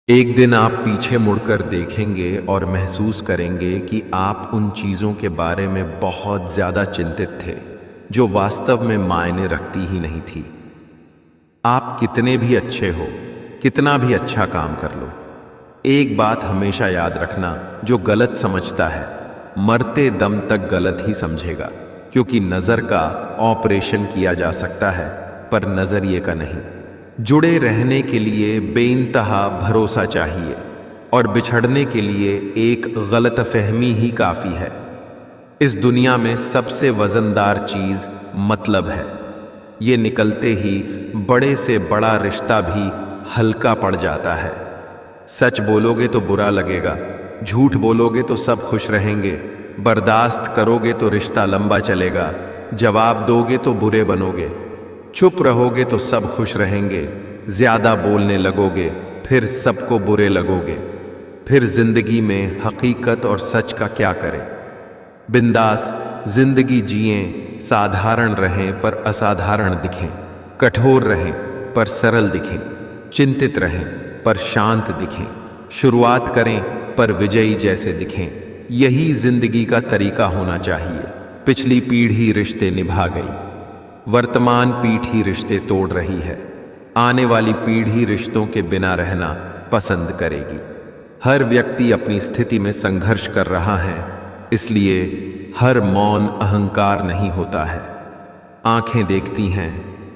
एक दिन आप पीछे मुड़कर देखेंगे और महसूस करेंगे कि आप उन चीज़ों के बारे में बहुत ज़्यादा चिंतित थे जो वास्तव में मायने रखती ही नहीं थी। आप कितने भी अच्छे हो, कितना भी अच्छा काम कर लो, एक बात हमेशा याद रखना, जो गलत समझता है मरते दम तक गलत ही समझेगा, क्योंकि नज़र का ऑपरेशन किया जा सकता है पर नज़रिए का नहीं। जुड़े रहने के लिए बेइंतहा भरोसा चाहिए और बिछड़ने के लिए एक गलतफहमी ही काफ़ी है। इस दुनिया में सबसे वज़नदार चीज़ मतलब है। ये निकलते ही बड़े से बड़ा रिश्ता भी हल्का पड़ जाता है। सच बोलोगे तो बुरा लगेगा, झूठ बोलोगे तो सब खुश रहेंगे, बर्दाश्त करोगे तो रिश्ता लंबा चलेगा, जवाब दोगे तो बुरे बनोगे, चुप रहोगे तो सब खुश रहेंगे, ज्यादा बोलने लगोगे फिर सबको बुरे लगोगे। फिर जिंदगी में हकीकत और सच का क्या करें? बिंदास जिंदगी जिएं, साधारण रहें पर असाधारण दिखें, कठोर रहें पर सरल दिखें, चिंतित रहें पर शांत दिखें, शुरुआत करें पर विजयी जैसे दिखें। यही जिंदगी का तरीका होना चाहिए। पिछली पीढ़ी रिश्ते निभा गई, वर्तमान पीढ़ी रिश्ते तोड़ रही है, आने वाली पीढ़ी रिश्तों के बिना रहना पसंद करेगी। हर व्यक्ति अपनी स्थिति में संघर्ष कर रहा है, इसलिए हर मौन अहंकार नहीं होता है। आंखें देखती हैं,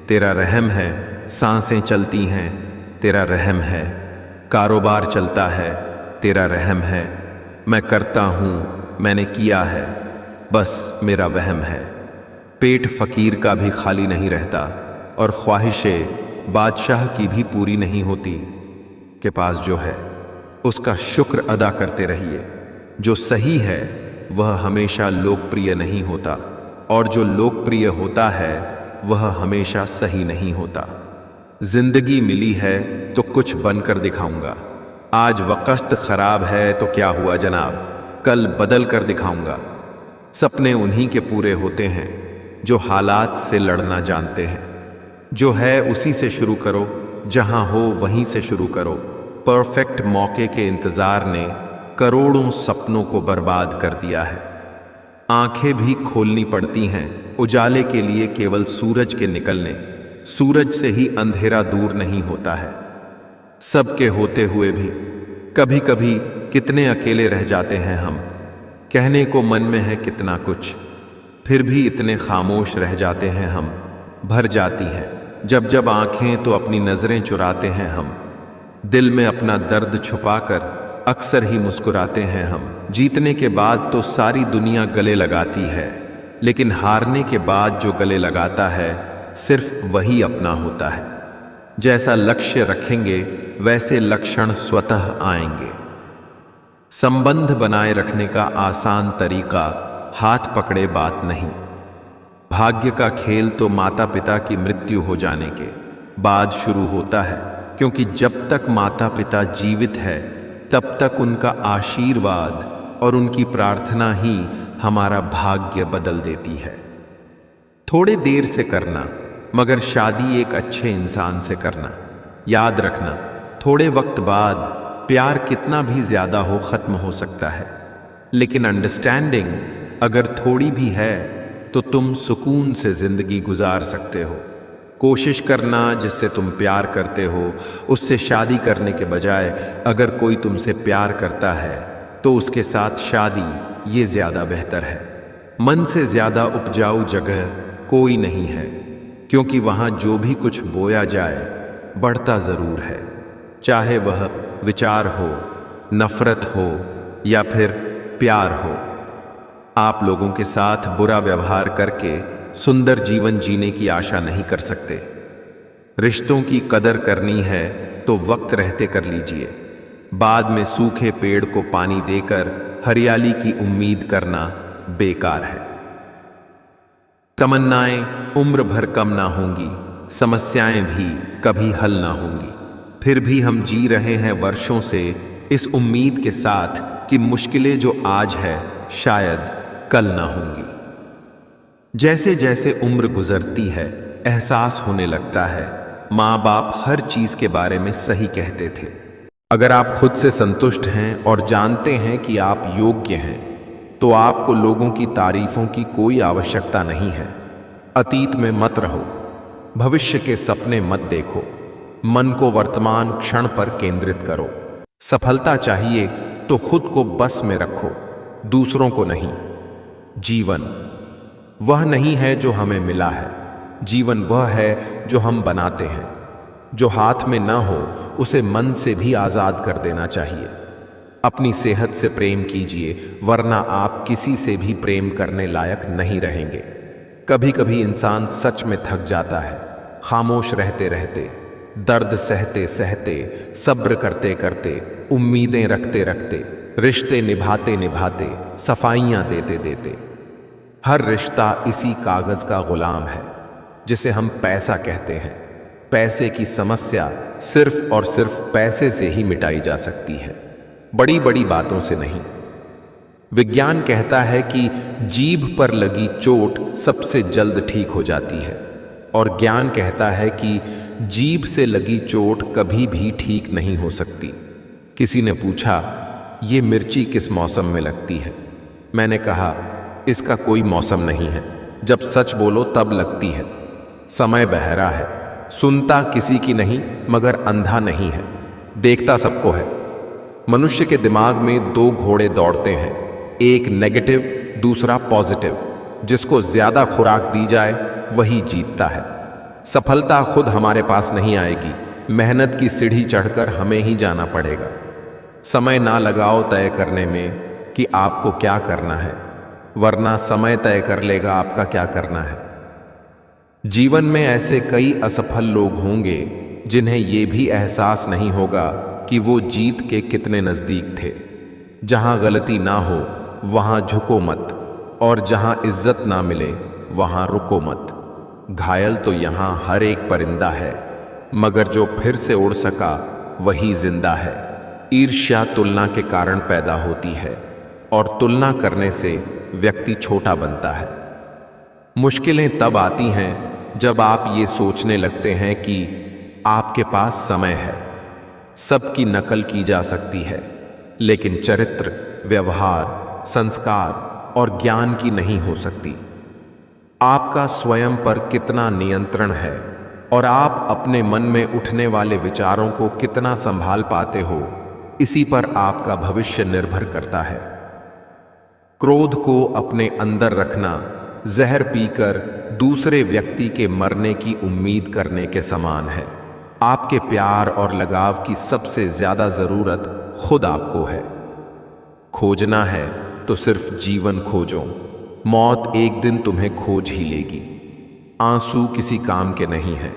तेरा रहम है, सांसें चलती हैं, तेरा रहम है, कारोबार चलता है, तेरा रहम है, मैं करता हूँ, मैंने किया है, बस मेरा वहम है। पेट फकीर का भी खाली नहीं रहता और ख्वाहिशें बादशाह की भी पूरी नहीं होती। के पास जो है उसका शुक्र अदा करते रहिए। जो सही है वह हमेशा लोकप्रिय नहीं होता और जो लोकप्रिय होता है वह हमेशा सही नहीं होता। जिंदगी मिली है तो कुछ बनकर दिखाऊंगा। आज वक्त खराब है तो क्या हुआ जनाब, कल बदल कर दिखाऊंगा। सपने उन्हीं के पूरे होते हैं जो हालात से लड़ना जानते हैं। जो है उसी से शुरू करो, जहां हो वहीं से शुरू करो। परफेक्ट मौके के इंतजार ने करोड़ों सपनों को बर्बाद कर दिया है। आंखें भी खोलनी पड़ती हैं उजाले के लिए, केवल सूरज के निकलने। सूरज से ही अंधेरा दूर नहीं होता है। सबके होते हुए भी कभी कभी कितने अकेले रह जाते हैं हम। कहने को मन में है कितना कुछ, फिर भी इतने खामोश रह जाते हैं हम। भर जाती हैं जब जब आंखें तो अपनी नजरें चुराते हैं हम। दिल में अपना दर्द छुपाकर अक्सर ही मुस्कुराते हैं हम। जीतने के बाद तो सारी दुनिया गले लगाती है, लेकिन हारने के बाद जो गले लगाता है सिर्फ वही अपना होता है। जैसा लक्ष्य रखेंगे वैसे लक्षण स्वतः आएंगे। संबंध बनाए रखने का आसान तरीका हाथ पकड़े बात नहीं। भाग्य का खेल तो माता पिता की मृत्यु हो जाने के बाद शुरू होता है, क्योंकि जब तक माता पिता जीवित है तब तक उनका आशीर्वाद और उनकी प्रार्थना ही हमारा भाग्य बदल देती है। थोड़े देर से करना, मगर शादी एक अच्छे इंसान से करना। याद रखना, थोड़े वक्त बाद प्यार कितना भी ज्यादा हो खत्म हो सकता है, लेकिन अंडरस्टैंडिंग अगर थोड़ी भी है तो तुम सुकून से जिंदगी गुजार सकते हो। कोशिश करना जिससे तुम प्यार करते हो उससे शादी करने के बजाय अगर कोई तुमसे प्यार करता है तो उसके साथ शादी ये ज्यादा बेहतर है। मन से ज्यादा उपजाऊ जगह कोई नहीं है, क्योंकि वहां जो भी कुछ बोया जाए बढ़ता जरूर है, चाहे वह विचार हो, नफरत हो या फिर प्यार हो। आप लोगों के साथ बुरा व्यवहार करके सुंदर जीवन जीने की आशा नहीं कर सकते। रिश्तों की कदर करनी है तो वक्त रहते कर लीजिए। बाद में सूखे पेड़ को पानी देकर हरियाली की उम्मीद करना बेकार है। तमन्नाएं उम्र भर कम ना होंगी, समस्याएं भी कभी हल ना होंगी। फिर भी हम जी रहे हैं वर्षों से इस उम्मीद के साथ कि मुश्किलें जो आज है शायद कल ना होंगी। जैसे जैसे उम्र गुजरती है एहसास होने लगता है माँ बाप हर चीज के बारे में सही कहते थे। अगर आप खुद से संतुष्ट हैं और जानते हैं कि आप योग्य हैं, तो आपको लोगों की तारीफों की कोई आवश्यकता नहीं है। अतीत में मत रहो, भविष्य के सपने मत देखो, मन को वर्तमान क्षण पर केंद्रित करो। सफलता चाहिए तो खुद को बस में रखो, दूसरों को नहीं। जीवन वह नहीं है जो हमें मिला है, जीवन वह है जो हम बनाते हैं। जो हाथ में ना हो उसे मन से भी आजाद कर देना चाहिए। अपनी सेहत से प्रेम कीजिए, वरना आप किसी से भी प्रेम करने लायक नहीं रहेंगे। कभी कभी इंसान सच में थक जाता है, खामोश रहते रहते, दर्द सहते सहते, सब्र करते करते, उम्मीदें रखते रखते, रिश्ते निभाते निभाते, सफाइयां देते देते। हर रिश्ता इसी कागज का गुलाम है जिसे हम पैसा कहते हैं। पैसे की समस्या सिर्फ और सिर्फ पैसे से ही मिटाई जा सकती है, बड़ी बड़ी बातों से नहीं। विज्ञान कहता है कि जीभ पर लगी चोट सबसे जल्द ठीक हो जाती है, और ज्ञान कहता है कि जीभ से लगी चोट कभी भी ठीक नहीं हो सकती। किसी ने पूछा, ये मिर्ची किस मौसम में लगती है? मैंने कहा, इसका कोई मौसम नहीं है, जब सच बोलो तब लगती है। समय बहरा है, सुनता किसी की नहीं, मगर अंधा नहीं है, देखता सबको है। मनुष्य के दिमाग में दो घोड़े दौड़ते हैं, एक नेगेटिव, दूसरा पॉजिटिव। जिसको ज्यादा खुराक दी जाए वही जीतता है। सफलता खुद हमारे पास नहीं आएगी, मेहनत की सीढ़ी चढ़कर हमें ही जाना पड़ेगा। समय ना लगाओ तय करने में कि आपको क्या करना है, वरना समय तय कर लेगा आपका क्या करना है। जीवन में ऐसे कई असफल लोग होंगे जिन्हें ये भी एहसास नहीं होगा कि वो जीत के कितने नज़दीक थे। जहां गलती ना हो वहां झुको मत, और जहां इज्जत ना मिले वहां रुको मत। घायल तो यहां हर एक परिंदा है, मगर जो फिर से उड़ सका वही जिंदा है। ईर्ष्या तुलना के कारण पैदा होती है, और तुलना करने से व्यक्ति छोटा बनता है। मुश्किलें तब आती हैं जब आप ये सोचने लगते हैं कि आपके पास समय है, सबकी नकल की जा सकती है, लेकिन चरित्र, व्यवहार, संस्कार और ज्ञान की नहीं हो सकती। आपका स्वयं पर कितना नियंत्रण है और आप अपने मन में उठने वाले विचारों को कितना संभाल पाते हो, इसी पर आपका भविष्य निर्भर करता है। क्रोध को अपने अंदर रखना जहर पीकर दूसरे व्यक्ति के मरने की उम्मीद करने के समान है। आपके प्यार और लगाव की सबसे ज्यादा जरूरत खुद आपको है। खोजना है तो सिर्फ जीवन खोजो, मौत एक दिन तुम्हें खोज ही लेगी। आंसू किसी काम के नहीं हैं।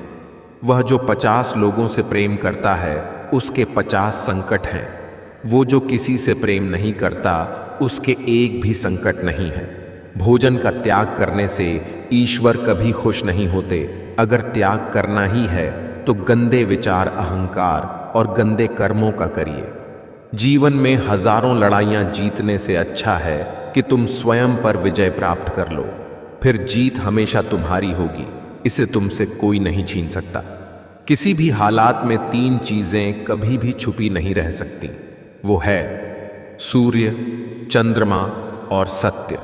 वह जो 50 लोगों से प्रेम करता है उसके 50 संकट हैं। वो जो किसी से प्रेम नहीं करता उसके एक भी संकट नहीं है। भोजन का त्याग करने से ईश्वर कभी खुश नहीं होते। अगर त्याग करना ही है तो गंदे विचार, अहंकार और गंदे कर्मों का करिए। जीवन में हजारों लड़ाइयां जीतने से अच्छा है कि तुम स्वयं पर विजय प्राप्त कर लो, फिर जीत हमेशा तुम्हारी होगी, इसे तुमसे कोई नहीं छीन सकता। किसी भी हालात में 3 चीजें कभी भी छुपी नहीं रह सकती, वो है सूर्य, चंद्रमा और सत्य।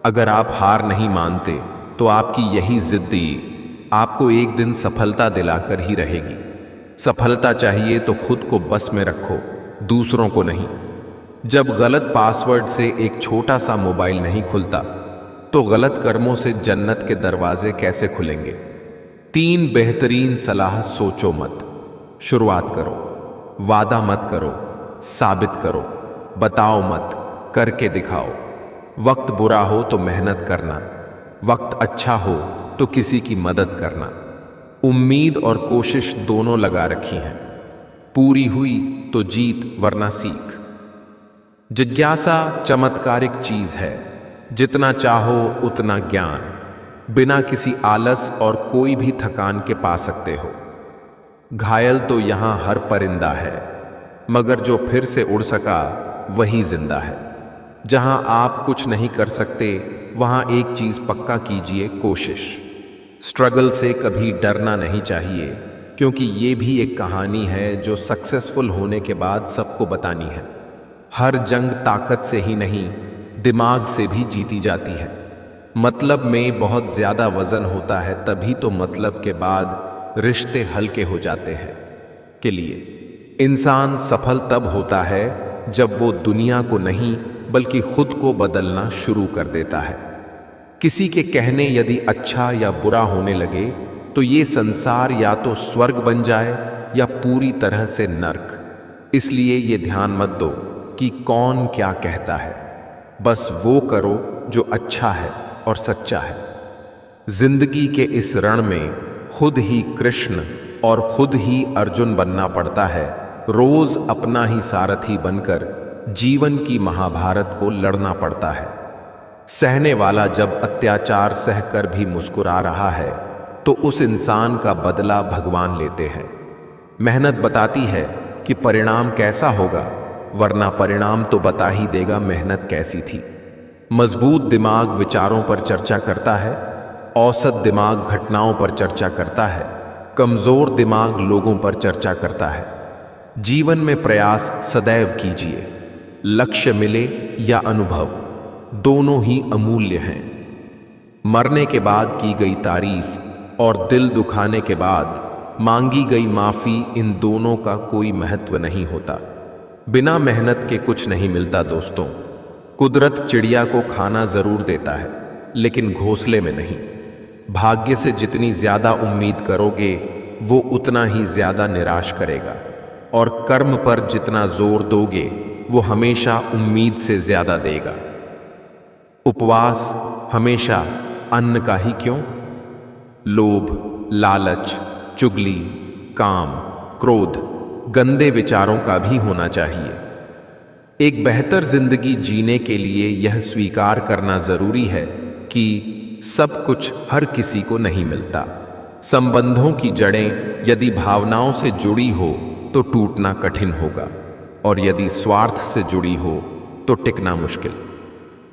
अगर आप हार नहीं मानते तो आपकी यही जिद्दी आपको एक दिन सफलता दिलाकर ही रहेगी। सफलता चाहिए तो खुद को बस में रखो, दूसरों को नहीं। जब गलत पासवर्ड से एक छोटा सा मोबाइल नहीं खुलता तो गलत कर्मों से जन्नत के दरवाजे कैसे खुलेंगे? 3 बेहतरीन सलाह सोचो मत, शुरुआत करो। वादा मत करो, साबित करो। बताओ मत, करके दिखाओ। वक्त बुरा हो तो मेहनत करना, वक्त अच्छा हो तो किसी की मदद करना। उम्मीद और कोशिश दोनों लगा रखी हैं, पूरी हुई तो जीत वरना सीख। जिज्ञासा चमत्कारिक चीज है, जितना चाहो उतना ज्ञान, बिना किसी आलस और कोई भी थकान के पा सकते हो। घायल तो यहां हर परिंदा है, मगर जो फिर से उड़ सका वही जिंदा है। जहां आप कुछ नहीं कर सकते वहां एक चीज पक्का कीजिए, कोशिश। स्ट्रगल से कभी डरना नहीं चाहिए, क्योंकि ये भी एक कहानी है जो सक्सेसफुल होने के बाद सबको बतानी है। हर जंग ताकत से ही नहीं, दिमाग से भी जीती जाती है। मतलब में बहुत ज़्यादा वज़न होता है तभी तो मतलब के बाद रिश्ते हल्के हो जाते हैं। के लिए इंसान सफल तब होता है जब वो दुनिया को नहीं बल्कि खुद को बदलना शुरू कर देता है। किसी के कहने यदि अच्छा या बुरा होने लगे तो ये संसार या तो स्वर्ग बन जाए या पूरी तरह से नर्क। इसलिए ये ध्यान मत दो कि कौन क्या कहता है, बस वो करो जो अच्छा है और सच्चा है। जिंदगी के इस रण में खुद ही कृष्ण और खुद ही अर्जुन बनना पड़ता है। रोज अपना ही सारथी बनकर जीवन की महाभारत को लड़ना पड़ता है। सहने वाला जब अत्याचार सहकर भी मुस्कुरा रहा है तो उस इंसान का बदला भगवान लेते हैं। मेहनत बताती है कि परिणाम कैसा होगा, वरना परिणाम तो बता ही देगा मेहनत कैसी थी। मजबूत दिमाग विचारों पर चर्चा करता है, औसत दिमाग घटनाओं पर चर्चा करता है, कमजोर दिमाग लोगों पर चर्चा करता है। जीवन में प्रयास सदैव कीजिए, लक्ष्य मिले या अनुभव, दोनों ही अमूल्य हैं। मरने के बाद की गई तारीफ और दिल दुखाने के बाद मांगी गई माफी, इन दोनों का कोई महत्व नहीं होता। बिना मेहनत के कुछ नहीं मिलता दोस्तों। कुदरत चिड़िया को खाना जरूर देता है लेकिन घोंसले में नहीं। भाग्य से जितनी ज्यादा उम्मीद करोगे वो उतना ही ज्यादा निराश करेगा, और कर्म पर जितना जोर दोगे वो हमेशा उम्मीद से ज्यादा देगा। उपवास हमेशा अन्न का ही क्यों? लोभ, लालच, चुगली, काम, क्रोध, गंदे विचारों का भी होना चाहिए। एक बेहतर जिंदगी जीने के लिए यह स्वीकार करना जरूरी है कि सब कुछ हर किसी को नहीं मिलता। संबंधों की जड़ें यदि भावनाओं से जुड़ी हो तो टूटना कठिन होगा, और यदि स्वार्थ से जुड़ी हो तो टिकना मुश्किल।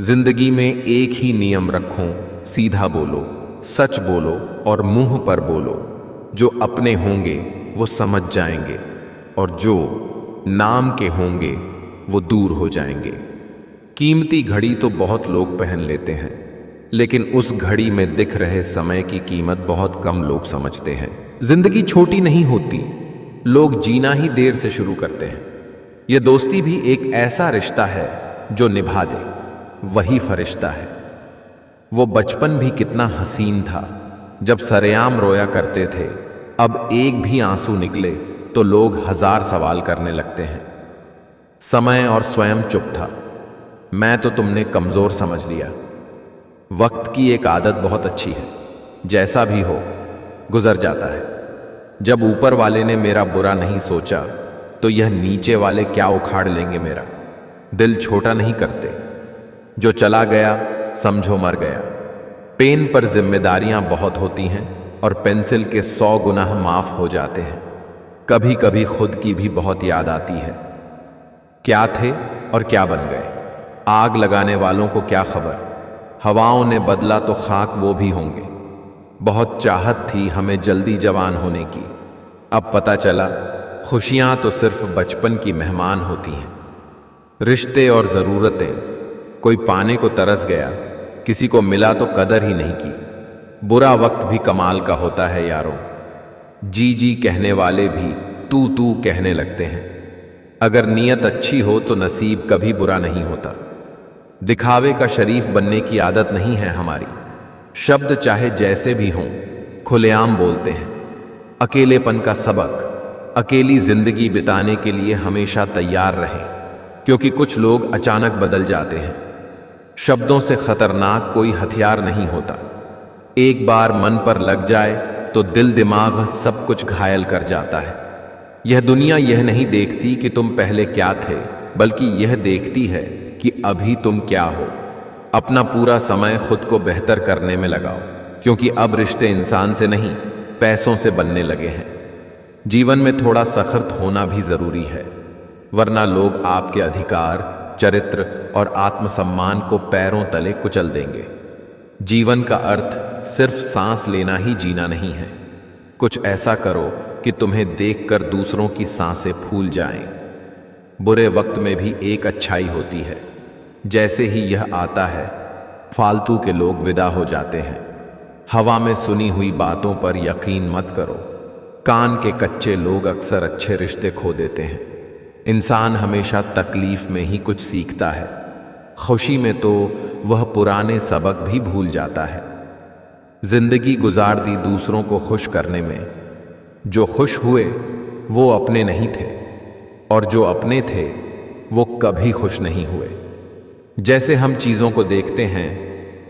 जिंदगी में एक ही नियम रखो, सीधा बोलो, सच बोलो और मुंह पर बोलो। जो अपने होंगे वो समझ जाएंगे, और जो नाम के होंगे वो दूर हो जाएंगे। कीमती घड़ी तो बहुत लोग पहन लेते हैं, लेकिन उस घड़ी में दिख रहे समय की कीमत बहुत कम लोग समझते हैं। जिंदगी छोटी नहीं होती, लोग जीना ही देर से शुरू करते हैं। यह दोस्ती भी एक ऐसा रिश्ता है जो निभा दे, वही फरिश्ता है। वो बचपन भी कितना हसीन था जब सरेआम रोया करते थे। अब एक भी आंसू निकले तो लोग 1000 सवाल करने लगते हैं। समय और स्वयं चुप था। मैं तो तुमने कमजोर समझ लिया। वक्त की एक आदत बहुत अच्छी है, जैसा भी हो गुजर जाता है। जब ऊपर वाले ने मेरा बुरा नहीं सोचा तो यह नीचे वाले क्या उखाड़ लेंगे मेरा। दिल छोटा नहीं करते, जो चला गया समझो मर गया। पेन पर जिम्मेदारियां बहुत होती हैं और पेंसिल के 100 गुनाह माफ हो जाते हैं। कभी कभी खुद की भी बहुत याद आती है। क्या थे और क्या बन गए? आग लगाने वालों को क्या खबर, हवाओं ने बदला तो खाक वो भी होंगे। बहुत चाहत थी हमें जल्दी जवान होने की, अब पता चला खुशियां तो सिर्फ बचपन की मेहमान होती हैं। रिश्ते और ज़रूरतें, कोई पाने को तरस गया, किसी को मिला तो कदर ही नहीं की। बुरा वक्त भी कमाल का होता है यारों। जी जी कहने वाले भी तू तू कहने लगते हैं। अगर नीयत अच्छी हो तो नसीब कभी बुरा नहीं होता। दिखावे का शरीफ बनने की आदत नहीं है हमारी। शब्द चाहे जैसे भी हों खुलेआम बोलते हैं। अकेलेपन का सबक, अकेली जिंदगी बिताने के लिए हमेशा तैयार रहें, क्योंकि कुछ लोग अचानक बदल जाते हैं। शब्दों से खतरनाक कोई हथियार नहीं होता। एक बार मन पर लग जाए तो दिल दिमाग सब कुछ घायल कर जाता है। यह दुनिया यह नहीं देखती कि तुम पहले क्या थे, बल्कि यह देखती है कि अभी तुम क्या हो। अपना पूरा समय खुद को बेहतर करने में लगाओ, क्योंकि अब रिश्ते इंसान से नहीं पैसों से बनने लगे हैं। जीवन में थोड़ा सख्त होना भी जरूरी है, वरना लोग आपके अधिकार, चरित्र और आत्मसम्मान को पैरों तले कुचल देंगे। जीवन का अर्थ सिर्फ सांस लेना ही जीना नहीं है। कुछ ऐसा करो कि तुम्हें देखकर दूसरों की सांसें फूल जाएं। बुरे वक्त में भी एक अच्छाई होती है, जैसे ही यह आता है फालतू के लोग विदा हो जाते हैं। हवा में सुनी हुई बातों पर यकीन मत करो। कान के कच्चे लोग अक्सर अच्छे रिश्ते खो देते हैं। इंसान हमेशा तकलीफ में ही कुछ सीखता है, खुशी में तो वह पुराने सबक भी भूल जाता है। जिंदगी गुजार दी दूसरों को खुश करने में। जो खुश हुए वो अपने नहीं थे, और जो अपने थे वो कभी खुश नहीं हुए। जैसे हम चीज़ों को देखते हैं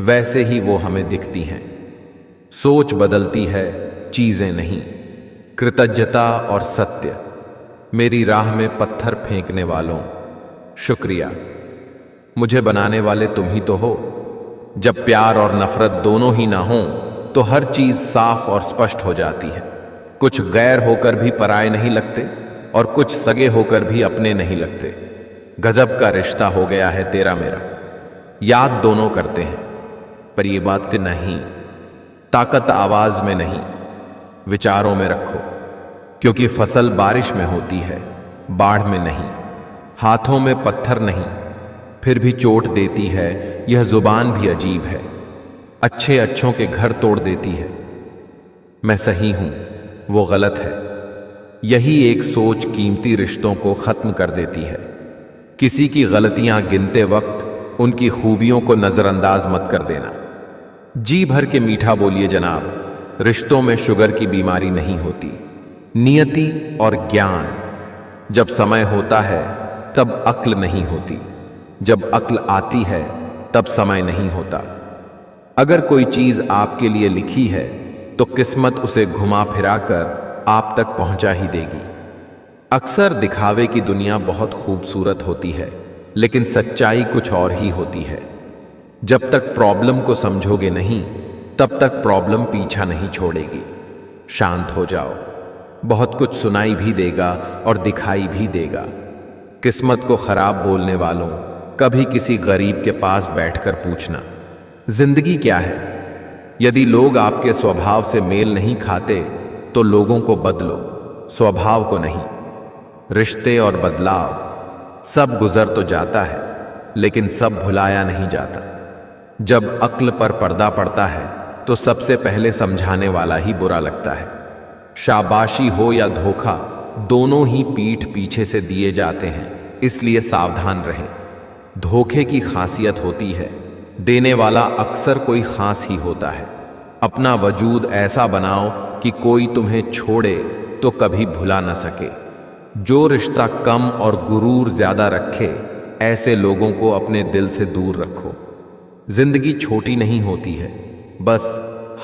वैसे ही वो हमें दिखती हैं। सोच बदलती है, चीज़ें नहीं। कृतज्ञता और सत्य। मेरी राह में पत्थर फेंकने वालों, शुक्रिया। मुझे बनाने वाले तुम ही तो हो। जब प्यार और नफरत दोनों ही ना हो तो हर चीज साफ और स्पष्ट हो जाती है। कुछ गैर होकर भी पराये नहीं लगते और कुछ सगे होकर भी अपने नहीं लगते। गजब का रिश्ता हो गया है तेरा मेरा। याद दोनों करते हैं पर ये बात नहीं। ताकत आवाज में नहीं, विचारों में रखो, क्योंकि फसल बारिश में होती है, बाढ़ में नहीं। हाथों में पत्थर नहीं, फिर भी चोट देती है। यह जुबान भी अजीब है, अच्छे अच्छों के घर तोड़ देती है। मैं सही हूं, वो गलत है, यही एक सोच कीमती रिश्तों को खत्म कर देती है। किसी की गलतियां गिनते वक्त उनकी खूबियों को नजरअंदाज मत कर देना। जी भर के मीठा बोलिए जनाब, रिश्तों में शुगर की बीमारी नहीं होती। नियति और ज्ञान। जब समय होता है तब अक्ल नहीं होती, जब अक्ल आती है तब समय नहीं होता। अगर कोई चीज आपके लिए लिखी है तो किस्मत उसे घुमा फिरा कर आप तक पहुंचा ही देगी। अक्सर दिखावे की दुनिया बहुत खूबसूरत होती है, लेकिन सच्चाई कुछ और ही होती है। जब तक प्रॉब्लम को समझोगे नहीं तब तक प्रॉब्लम पीछा नहीं छोड़ेगी। शांत हो जाओ, बहुत कुछ सुनाई भी देगा और दिखाई भी देगा। किस्मत को खराब बोलने वालों, कभी किसी गरीब के पास बैठकर पूछना जिंदगी क्या है। यदि लोग आपके स्वभाव से मेल नहीं खाते तो लोगों को बदलो, स्वभाव को नहीं। रिश्ते और बदलाव, सब गुजर तो जाता है लेकिन सब भुलाया नहीं जाता। जब अक्ल पर पर्दा पड़ता है तो सबसे पहले समझाने वाला ही बुरा लगता है। शाबाशी हो या धोखा, दोनों ही पीठ पीछे से दिए जाते हैं, इसलिए सावधान रहें। धोखे की खासियत होती है, देने वाला अक्सर कोई खास ही होता है। अपना वजूद ऐसा बनाओ कि कोई तुम्हें छोड़े तो कभी भुला न सके। जो रिश्ता कम और गुरूर ज्यादा रखे, ऐसे लोगों को अपने दिल से दूर रखो। जिंदगी छोटी नहीं होती है, बस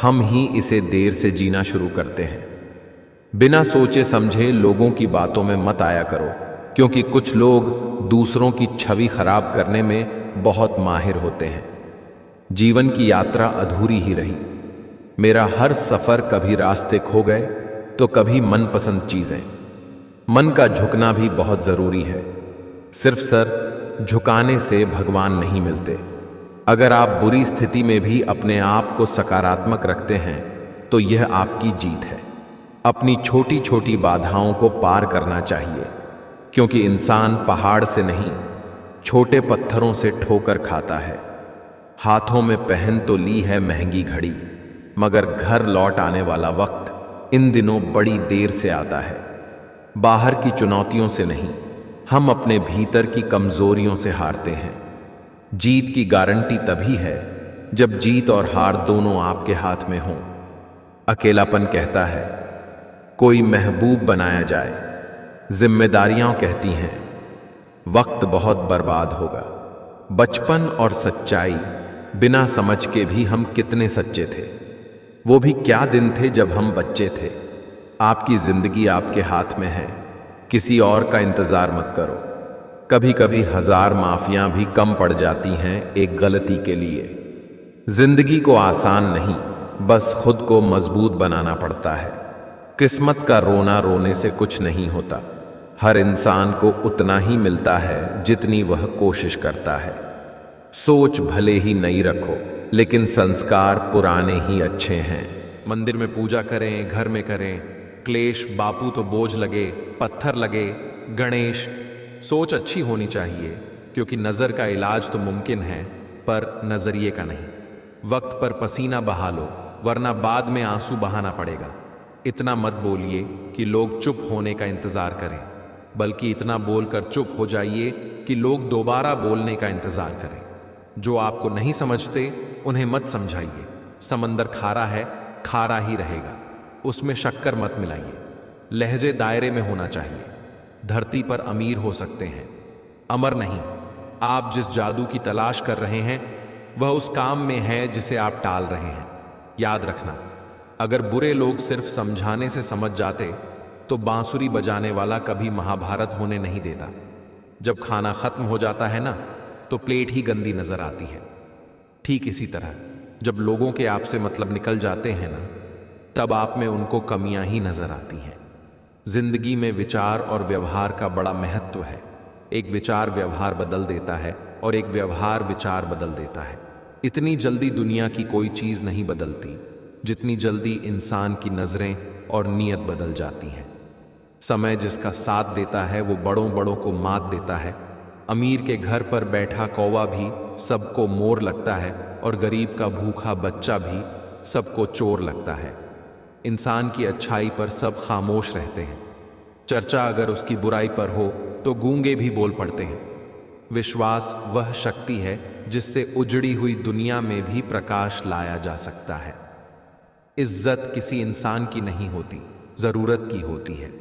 हम ही इसे देर से जीना शुरू करते हैं। बिना सोचे समझे लोगों की बातों में मत आया करो, क्योंकि कुछ लोग दूसरों की छवि खराब करने में बहुत माहिर होते हैं। जीवन की यात्रा अधूरी ही रही। मेरा हर सफर कभी रास्ते खो गए तो कभी मनपसंद चीजें। मन का झुकना भी बहुत जरूरी है। सिर्फ सर झुकाने से भगवान नहीं मिलते। अगर आप बुरी स्थिति में भी अपने आप को सकारात्मक रखते हैं तो यह आपकी जीत है। अपनी छोटी छोटी बाधाओं को पार करना चाहिए, क्योंकि इंसान पहाड़ से नहीं, छोटे पत्थरों से ठोकर खाता है। हाथों में पहन तो ली है महंगी घड़ी, मगर घर लौट आने वाला वक्त इन दिनों बड़ी देर से आता है। बाहर की चुनौतियों से नहीं, हम अपने भीतर की कमजोरियों से हारते हैं। जीत की गारंटी तभी है जब जीत और हार दोनों आपके हाथ में हों। अकेलापन कहता है कोई महबूब बनाया जाए, जिम्मेदारियां कहती हैं वक्त बहुत बर्बाद होगा। बचपन और सच्चाई, बिना समझ के भी हम कितने सच्चे थे। वो भी क्या दिन थे जब हम बच्चे थे। आपकी जिंदगी आपके हाथ में है, किसी और का इंतजार मत करो। कभी कभी 1000 माफियां भी कम पड़ जाती हैं एक गलती के लिए। जिंदगी को आसान नहीं, बस खुद को मजबूत बनाना पड़ता है। किस्मत का रोना रोने से कुछ नहीं होता। हर इंसान को उतना ही मिलता है जितनी वह कोशिश करता है। सोच भले ही नई रखो, लेकिन संस्कार पुराने ही अच्छे हैं। मंदिर में पूजा करें, घर में करें, क्लेश बापू तो बोझ लगे, पत्थर लगे, गणेश। सोच अच्छी होनी चाहिए, क्योंकि नज़र का इलाज तो मुमकिन है, पर नज़रिए का नहीं। वक्त पर पसीना बहा लो, वरना बाद में आंसू बहाना पड़ेगा। इतना मत बोलिए कि लोग चुप होने का इंतज़ार करें, बल्कि इतना बोलकर चुप हो जाइए कि लोग दोबारा बोलने का इंतज़ार करें। जो आपको नहीं समझते उन्हें मत समझाइए। समंदर खारा है, खारा ही रहेगा, उसमें शक्कर मत मिलाइए। लहजे दायरे में होना चाहिए। धरती पर अमीर हो सकते हैं, अमर नहीं। आप जिस जादू की तलाश कर रहे हैं वह उस काम में है जिसे आप टाल रहे हैं। याद रखना, अगर बुरे लोग सिर्फ समझाने से समझ जाते तो बांसुरी बजाने वाला कभी महाभारत होने नहीं देता। जब खाना खत्म हो जाता है ना, तो प्लेट ही गंदी नजर आती है। ठीक इसी तरह जब लोगों के आपसे मतलब निकल जाते हैं ना, तब आप में उनको कमियां ही नजर आती हैं। जिंदगी में विचार और व्यवहार का बड़ा महत्व है। एक विचार व्यवहार बदल देता है और एक व्यवहार विचार बदल देता है। इतनी जल्दी दुनिया की कोई चीज नहीं बदलती जितनी जल्दी इंसान की नजरें और नीयत बदल जाती हैं। समय जिसका साथ देता है वो बड़ों बड़ों को मात देता है। अमीर के घर पर बैठा कौवा भी सबको मोर लगता है और गरीब का भूखा बच्चा भी सबको चोर लगता है। इंसान की अच्छाई पर सब खामोश रहते हैं। चर्चा अगर उसकी बुराई पर हो तो गूंगे भी बोल पड़ते हैं। विश्वास वह शक्ति है जिससे उजड़ी हुई दुनिया में भी प्रकाश लाया जा सकता है। इज्जत किसी इंसान की नहीं होती, जरूरत की होती है।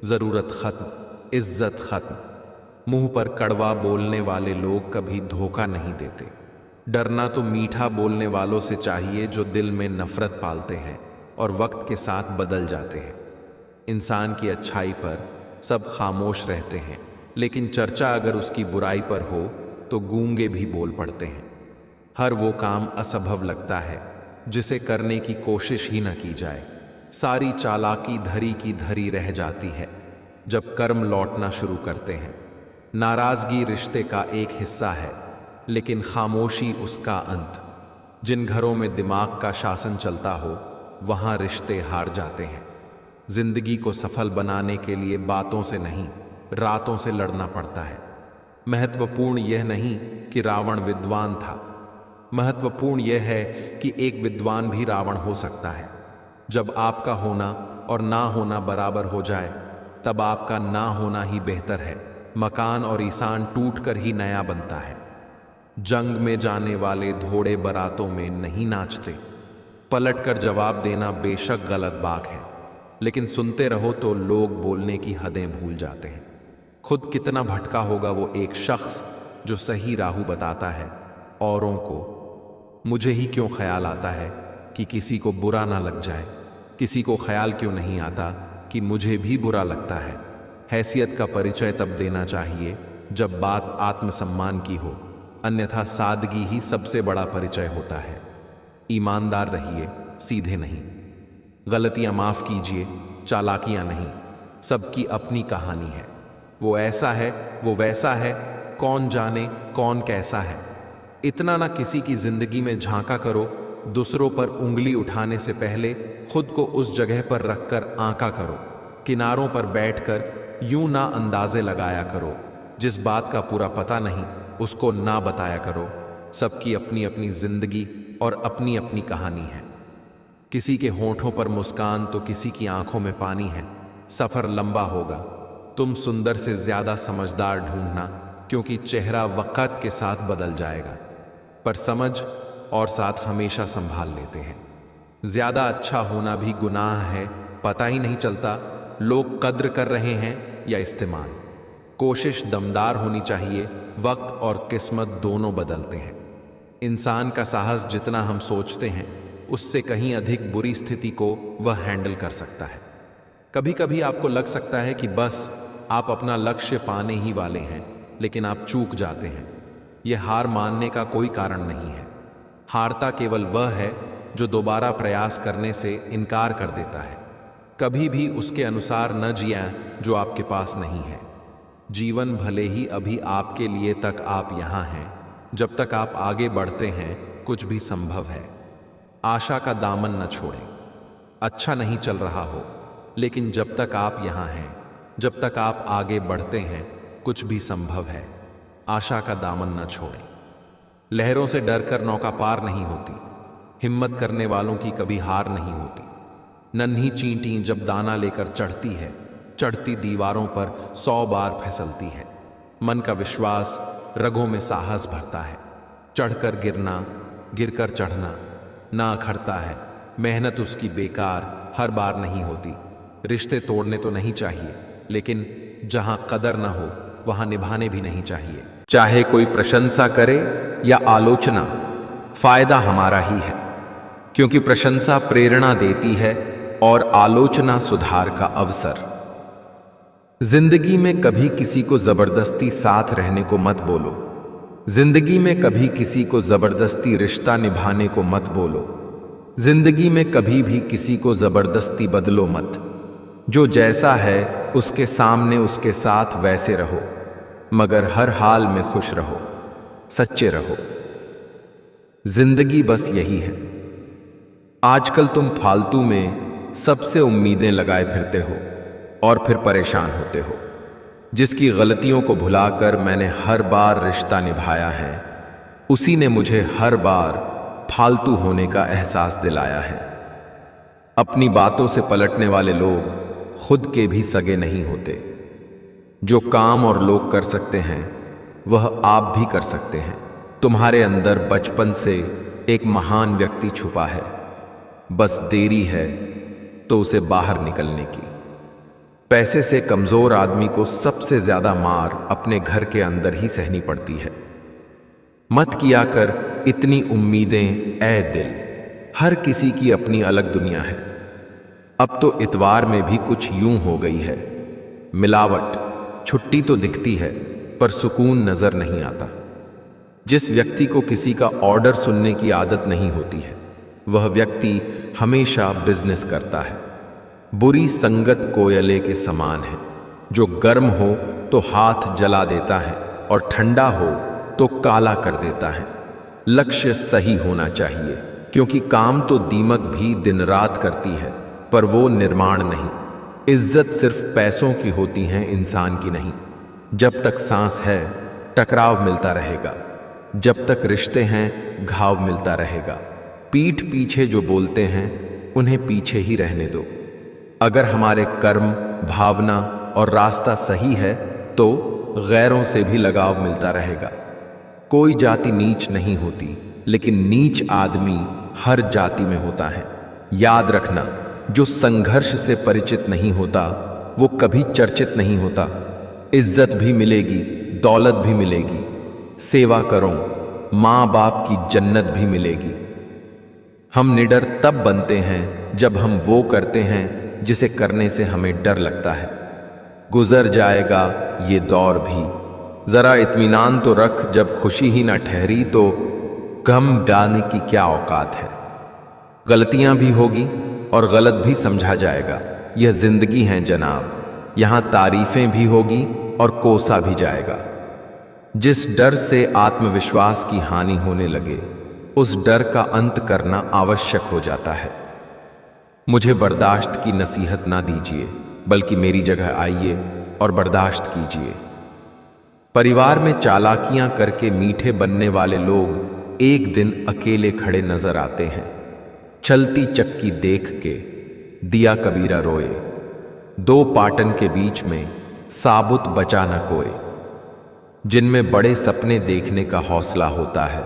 जरूरत खत्म, इज्जत खत्म। मुंह पर कड़वा बोलने वाले लोग कभी धोखा नहीं देते। डरना तो मीठा बोलने वालों से चाहिए जो दिल में नफरत पालते हैं और वक्त के साथ बदल जाते हैं। इंसान की अच्छाई पर सब खामोश रहते हैं, लेकिन चर्चा अगर उसकी बुराई पर हो तो गूंगे भी बोल पड़ते हैं। हर वो काम असंभव लगता है जिसे करने की कोशिश ही न की जाए। सारी चालाकी धरी की धरी रह जाती है जब कर्म लौटना शुरू करते हैं। नाराजगी रिश्ते का एक हिस्सा है, लेकिन खामोशी उसका अंत। जिन घरों में दिमाग का शासन चलता हो वहां रिश्ते हार जाते हैं। जिंदगी को सफल बनाने के लिए बातों से नहीं, रातों से लड़ना पड़ता है। महत्वपूर्ण यह नहीं कि रावण विद्वान था, महत्वपूर्ण यह है कि एक विद्वान भी रावण हो सकता है। जब आपका होना और ना होना बराबर हो जाए, तब आपका ना होना ही बेहतर है। मकान और ईसान टूटकर ही नया बनता है। जंग में जाने वाले घोड़े बारातों में नहीं नाचते। पलटकर जवाब देना बेशक गलत बात है, लेकिन सुनते रहो तो लोग बोलने की हदें भूल जाते हैं। खुद कितना भटका होगा वो एक शख्स जो सही राह बताता है औरों को। मुझे ही क्यों ख्याल आता है कि किसी को बुरा ना लग जाए? किसी को ख्याल क्यों नहीं आता कि मुझे भी बुरा लगता है? हैसियत का परिचय तब देना चाहिए जब बात आत्मसम्मान की हो, अन्यथा सादगी ही सबसे बड़ा परिचय होता है। ईमानदार रहिए, सीधे नहीं। गलतियां माफ कीजिए, चालाकियां नहीं। सबकी अपनी कहानी है। वो ऐसा है, वो वैसा है, कौन जाने कौन कैसा है। इतना ना किसी की जिंदगी में झांका करो। दूसरों पर उंगली उठाने से पहले खुद को उस जगह पर रखकर आंका करो। किनारों पर बैठकर यूं ना अंदाजे लगाया करो। जिस बात का पूरा पता नहीं उसको ना बताया करो। सबकी अपनी अपनी जिंदगी और अपनी अपनी कहानी है। किसी के होठों पर मुस्कान तो किसी की आंखों में पानी है। सफर लंबा होगा। तुम सुंदर से ज्यादा समझदार ढूंढना, क्योंकि चेहरा वक्त के साथ बदल जाएगा, पर समझ और साथ हमेशा संभाल लेते हैं। ज्यादा अच्छा होना भी गुनाह है, पता ही नहीं चलता लोग कद्र कर रहे हैं या इस्तेमाल। कोशिश दमदार होनी चाहिए। वक्त और किस्मत दोनों बदलते हैं। इंसान का साहस जितना हम सोचते हैं उससे कहीं अधिक बुरी स्थिति को वह हैंडल कर सकता है। कभी कभी आपको लग सकता है कि बस आप अपना लक्ष्य पाने ही वाले हैं, लेकिन आप चूक जाते हैं। यह हार मानने का कोई कारण नहीं है। हारता केवल वह है जो दोबारा प्रयास करने से इनकार कर देता है। कभी भी उसके अनुसार न जिया जो आपके पास नहीं है। जीवन भले ही अभी आपके लिए तक आप यहाँ हैं, जब तक आप आगे बढ़ते हैं कुछ भी संभव है। आशा का दामन न छोड़ें। अच्छा नहीं चल रहा हो लेकिन जब तक आप यहाँ हैं, जब तक आप आगे बढ़ते हैं, कुछ भी संभव है। आशा का दामन न छोड़ें। लहरों से डरकर नौका पार नहीं होती। हिम्मत करने वालों की कभी हार नहीं होती। नन्ही चींटी जब दाना लेकर चढ़ती है, चढ़ती दीवारों पर 100 बार फिसलती है। मन का विश्वास रगों में साहस भरता है। चढ़कर गिरना, गिरकर चढ़ना ना अखरता है। मेहनत उसकी बेकार हर बार नहीं होती। रिश्ते तोड़ने तो नहीं चाहिए, लेकिन जहां कदर ना हो वहां निभाने भी नहीं चाहिए। चाहे कोई प्रशंसा करे या आलोचना, फायदा हमारा ही है, क्योंकि प्रशंसा प्रेरणा देती है और आलोचना सुधार का अवसर। जिंदगी में कभी किसी को जबरदस्ती साथ रहने को मत बोलो। जिंदगी में कभी किसी को जबरदस्ती रिश्ता निभाने को मत बोलो। जिंदगी में कभी भी किसी को जबरदस्ती बदलो मत। जो जैसा है उसके सामने उसके साथ वैसे रहो, मगर हर हाल में खुश रहो, सच्चे रहो। जिंदगी बस यही है। आजकल तुम फालतू में सबसे उम्मीदें लगाए फिरते हो और फिर परेशान होते हो। जिसकी गलतियों को भुलाकर मैंने हर बार रिश्ता निभाया है, उसी ने मुझे हर बार फालतू होने का एहसास दिलाया है। अपनी बातों से पलटने वाले लोग खुद के भी सगे नहीं होते। जो काम और लोग कर सकते हैं वह आप भी कर सकते हैं। तुम्हारे अंदर बचपन से एक महान व्यक्ति छुपा है, बस देरी है तो उसे बाहर निकलने की। पैसे से कमजोर आदमी को सबसे ज्यादा मार अपने घर के अंदर ही सहनी पड़ती है। मत किया कर इतनी उम्मीदें ऐ दिल, हर किसी की अपनी अलग दुनिया है। अब तो इतवार में भी कुछ यूं हो गई है, मिलावट। छुट्टी तो दिखती है पर सुकून नजर नहीं आता। जिस व्यक्ति को किसी का ऑर्डर सुनने की आदत नहीं होती है, वह व्यक्ति हमेशा बिजनेस करता है। बुरी संगत कोयले के समान है, जो गर्म हो तो हाथ जला देता है और ठंडा हो तो काला कर देता है। लक्ष्य सही होना चाहिए, क्योंकि काम तो दीमक भी दिन रात करती है, पर वो निर्माण नहीं। इज्जत सिर्फ पैसों की होती है, इंसान की नहीं। जब तक सांस है टकराव मिलता रहेगा, जब तक रिश्ते हैं घाव मिलता रहेगा। पीठ पीछे जो बोलते हैं उन्हें पीछे ही रहने दो। अगर हमारे कर्म, भावना और रास्ता सही है तो गैरों से भी लगाव मिलता रहेगा। कोई जाति नीच नहीं होती, लेकिन नीच आदमी हर जाति में होता है। याद रखना, जो संघर्ष से परिचित नहीं होता वो कभी चर्चित नहीं होता। इज्जत भी मिलेगी, दौलत भी मिलेगी। सेवा करो, माँ बाप की जन्नत भी मिलेगी। हम निडर तब बनते हैं जब हम वो करते हैं जिसे करने से हमें डर लगता है। गुजर जाएगा ये दौर भी, जरा इत्मीनान तो रख। जब खुशी ही ना ठहरी तो गम डालने की क्या औकात है। गलतियां भी होगी और गलत भी समझा जाएगा। यह जिंदगी है जनाब, यहां तारीफें भी होगी और कोसा भी जाएगा। जिस डर से आत्मविश्वास की हानि होने लगे, उस डर का अंत करना आवश्यक हो जाता है। मुझे बर्दाश्त की नसीहत ना दीजिए, बल्कि मेरी जगह आइए और बर्दाश्त कीजिए। परिवार में चालाकियां करके मीठे बनने वाले लोग एक दिन अकेले खड़े नजर आते हैं। चलती चक्की देख के दिया कबीरा रोए, दो पाटन के बीच में साबुत बचा न कोई। जिनमें बड़े सपने देखने का हौसला होता है,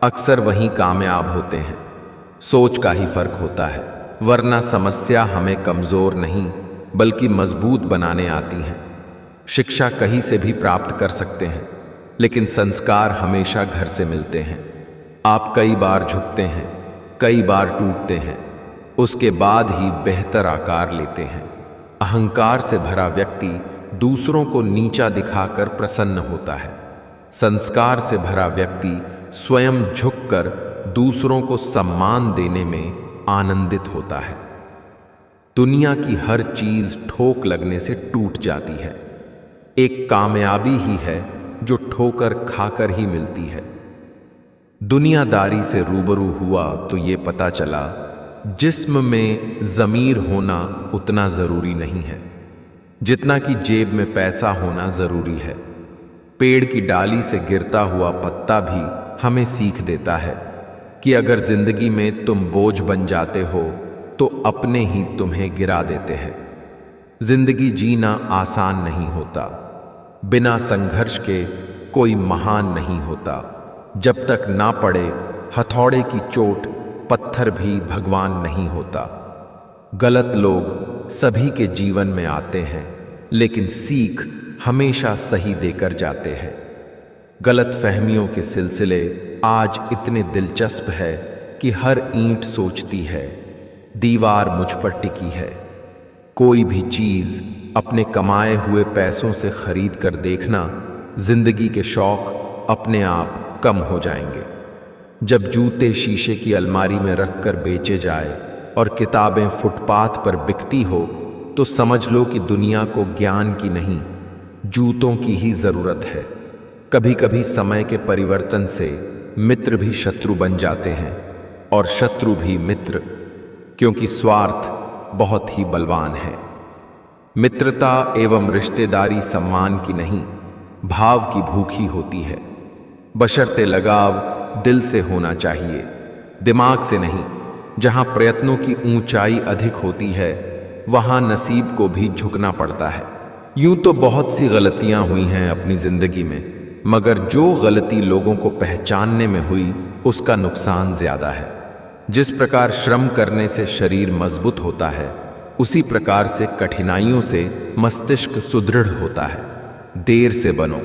अक्सर वहीं कामयाब होते हैं। सोच का ही फर्क होता है, वरना समस्या हमें कमजोर नहीं बल्कि मजबूत बनाने आती हैं। शिक्षा कहीं से भी प्राप्त कर सकते हैं, लेकिन संस्कार हमेशा घर से मिलते हैं। आप कई बार झुकते हैं, कई बार टूटते हैं, उसके बाद ही बेहतर आकार लेते हैं। अहंकार से भरा व्यक्ति दूसरों को नीचा दिखाकर प्रसन्न होता है। संस्कार से भरा व्यक्ति स्वयं झुककर दूसरों को सम्मान देने में आनंदित होता है। दुनिया की हर चीज ठोक लगने से टूट जाती है। एक कामयाबी ही है जो ठोकर खाकर ही मिलती है। दुनियादारी से रूबरू हुआ तो ये पता चला जिस्म में ज़मीर होना उतना ज़रूरी नहीं है जितना कि जेब में पैसा होना ज़रूरी है। पेड़ की डाली से गिरता हुआ पत्ता भी हमें सीख देता है कि अगर जिंदगी में तुम बोझ बन जाते हो तो अपने ही तुम्हें गिरा देते हैं। जिंदगी जीना आसान नहीं होता, बिना संघर्ष के कोई महान नहीं होता। जब तक ना पड़े हथौड़े की चोट, पत्थर भी भगवान नहीं होता। गलत लोग सभी के जीवन में आते हैं, लेकिन सीख हमेशा सही देकर जाते हैं। गलत फहमियों के सिलसिले आज इतने दिलचस्प है कि हर ईंट सोचती है, दीवार मुझ पर टिकी है। कोई भी चीज़ अपने कमाए हुए पैसों से खरीद कर देखना, जिंदगी के शौक अपने आप कम हो जाएंगे। जब जूते शीशे की अलमारी में रखकर बेचे जाए और किताबें फुटपाथ पर बिकती हो, तो समझ लो कि दुनिया को ज्ञान की नहीं, जूतों की ही जरूरत है। कभी कभी समय के परिवर्तन से मित्र भी शत्रु बन जाते हैं और शत्रु भी मित्र, क्योंकि स्वार्थ बहुत ही बलवान है। मित्रता एवं रिश्तेदारी सम्मान की नहीं, भाव की भूखी होती है। बशर्ते लगाव दिल से होना चाहिए, दिमाग से नहीं। जहां प्रयत्नों की ऊंचाई अधिक होती है, वहां नसीब को भी झुकना पड़ता है। यूं तो बहुत सी गलतियां हुई हैं अपनी जिंदगी में, मगर जो गलती लोगों को पहचानने में हुई, उसका नुकसान ज्यादा है। जिस प्रकार श्रम करने से शरीर मजबूत होता है, उसी प्रकार से कठिनाइयों से मस्तिष्क सुदृढ़ होता है। देर से बनो,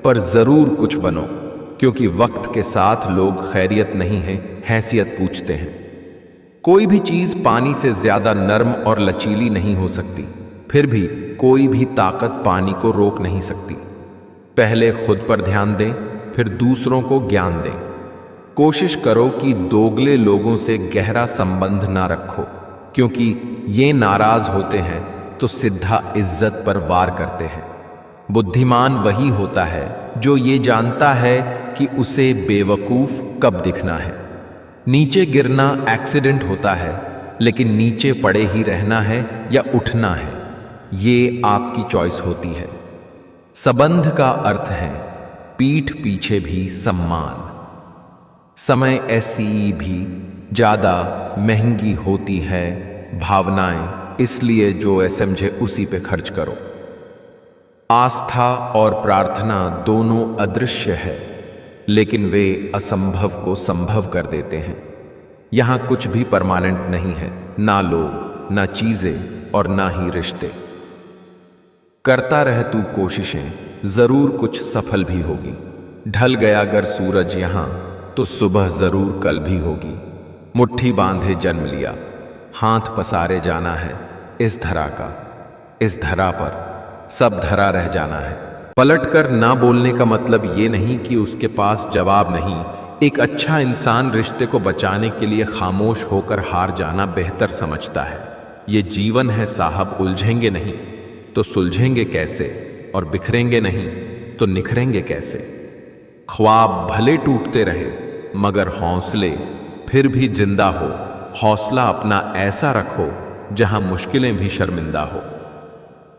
पर जरूर कुछ बनो, क्योंकि वक्त के साथ लोग खैरियत नहीं है, हैसियत पूछते हैं। कोई भी चीज पानी से ज्यादा नर्म और लचीली नहीं हो सकती, फिर भी कोई भी ताकत पानी को रोक नहीं सकती। पहले खुद पर ध्यान दें, फिर दूसरों को ज्ञान दें। कोशिश करो कि दोगले लोगों से गहरा संबंध ना रखो, क्योंकि ये नाराज होते हैं तो सीधा इज्जत पर वार करते हैं। बुद्धिमान वही होता है जो ये जानता है कि उसे बेवकूफ कब दिखना है। नीचे गिरना एक्सीडेंट होता है, लेकिन नीचे पड़े ही रहना है या उठना है, ये आपकी चॉइस होती है। संबंध का अर्थ है पीठ पीछे भी सम्मान। समय ऐसी भी ज्यादा महंगी होती है भावनाएं, इसलिए जो समझे उसी पे खर्च करो। आस्था और प्रार्थना दोनों अदृश्य है, लेकिन वे असंभव को संभव कर देते हैं। यहां कुछ भी परमानेंट नहीं है, ना लोग, ना चीजें और ना ही रिश्ते। करता रह तू कोशिशें, जरूर कुछ सफल भी होगी। ढल गया अगर सूरज यहां, तो सुबह जरूर कल भी होगी। मुट्ठी बांधे जन्म लिया, हाथ पसारे जाना है इस धरा का। इस धरा पर सब धरा रह जाना है। पलटकर ना बोलने का मतलब ये नहीं कि उसके पास जवाब नहीं। एक अच्छा इंसान रिश्ते को बचाने के लिए खामोश होकर हार जाना बेहतर समझता है। ये जीवन है साहब, उलझेंगे नहीं तो सुलझेंगे कैसे, और बिखरेंगे नहीं तो निखरेंगे कैसे। ख्वाब भले टूटते रहे, मगर हौसले फिर भी जिंदा हो। हौसला अपना ऐसा रखो जहां मुश्किलें भी शर्मिंदा हो।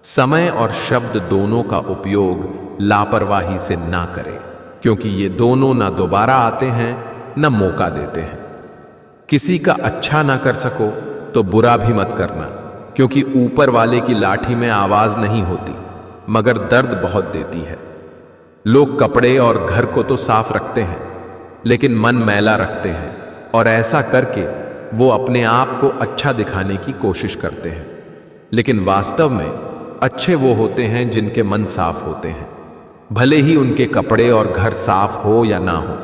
समय और शब्द दोनों का उपयोग लापरवाही से ना करें, क्योंकि ये दोनों ना दोबारा आते हैं, ना मौका देते हैं। किसी का अच्छा ना कर सको तो बुरा भी मत करना, क्योंकि ऊपर वाले की लाठी में आवाज नहीं होती, मगर दर्द बहुत देती है। लोग कपड़े और घर को तो साफ रखते हैं, लेकिन मन मैला रखते हैं, और ऐसा करके वो अपने आप को अच्छा दिखाने की कोशिश करते हैं। लेकिन वास्तव में अच्छे वो होते हैं जिनके मन साफ होते हैं, भले ही उनके कपड़े और घर साफ हो या ना हो।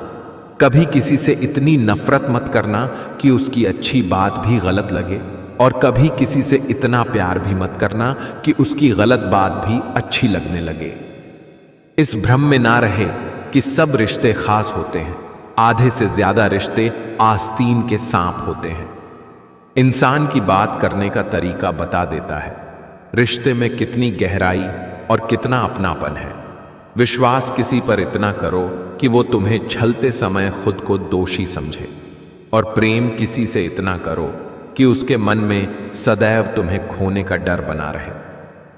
कभी किसी से इतनी नफरत मत करना कि उसकी अच्छी बात भी गलत लगे, और कभी किसी से इतना प्यार भी मत करना कि उसकी गलत बात भी अच्छी लगने लगे। इस भ्रम में ना रहे कि सब रिश्ते खास होते हैं। आधे से ज्यादा रिश्ते आस्तीन के सांप होते हैं। इंसान की बात करने का तरीका बता देता है रिश्ते में कितनी गहराई और कितना अपनापन है। विश्वास किसी पर इतना करो कि वो तुम्हें छलते समय खुद को दोषी समझे, और प्रेम किसी से इतना करो कि उसके मन में सदैव तुम्हें खोने का डर बना रहे।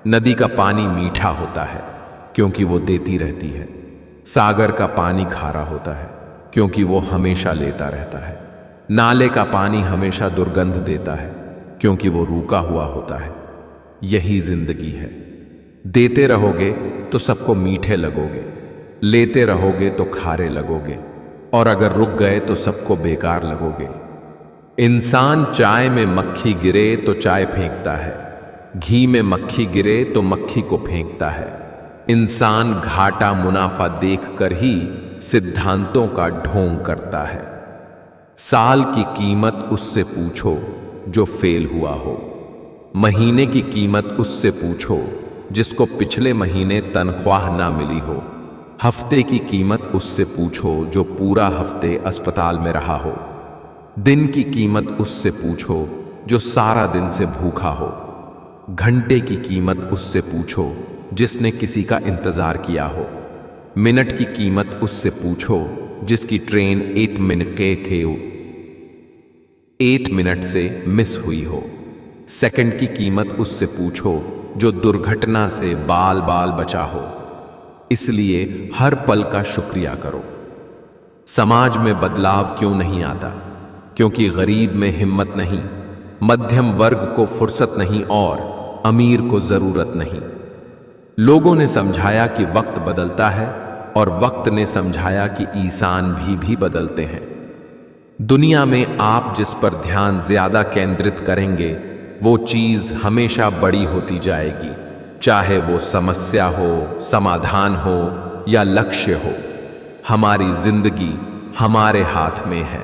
नदी का पानी मीठा होता है क्योंकि वो देती रहती है। सागर का पानी खारा होता है क्योंकि वो हमेशा लेता रहता है। नाले का पानी हमेशा दुर्गंध देता है क्योंकि वो रूका हुआ होता है। यही जिंदगी है। देते रहोगे तो सबको मीठे लगोगे, लेते रहोगे तो खारे लगोगे, और अगर रुक गए तो सबको बेकार लगोगे। इंसान चाय में मक्खी गिरे तो चाय फेंकता है, घी में मक्खी गिरे तो मक्खी को फेंकता है। इंसान घाटा मुनाफा देखकर ही सिद्धांतों का ढोंग करता है। साल की कीमत उससे पूछो जो फेल हुआ हो, महीने की कीमत उससे पूछो जिसको पिछले महीने तनख्वाह ना मिली हो, हफ्ते की कीमत उससे पूछो जो पूरा हफ्ते अस्पताल में रहा हो, दिन की कीमत उससे पूछो जो सारा दिन से भूखा हो, घंटे की कीमत उससे पूछो जिसने किसी का इंतजार किया हो, मिनट की कीमत उससे पूछो जिसकी ट्रेन 8 मिनट से मिस हुई हो, सेकंड की कीमत उससे पूछो जो दुर्घटना से बाल बाल बचा हो। इसलिए हर पल का शुक्रिया करो। समाज में बदलाव क्यों नहीं आता? क्योंकि गरीब में हिम्मत नहीं, मध्यम वर्ग को फुर्सत नहीं और अमीर को जरूरत नहीं। लोगों ने समझाया कि वक्त बदलता है और वक्त ने समझाया कि इंसान भी बदलते हैं। दुनिया में आप जिस पर ध्यान ज्यादा केंद्रित करेंगे वो चीज हमेशा बड़ी होती जाएगी, चाहे वो समस्या हो, समाधान हो या लक्ष्य हो। हमारी जिंदगी हमारे हाथ में है,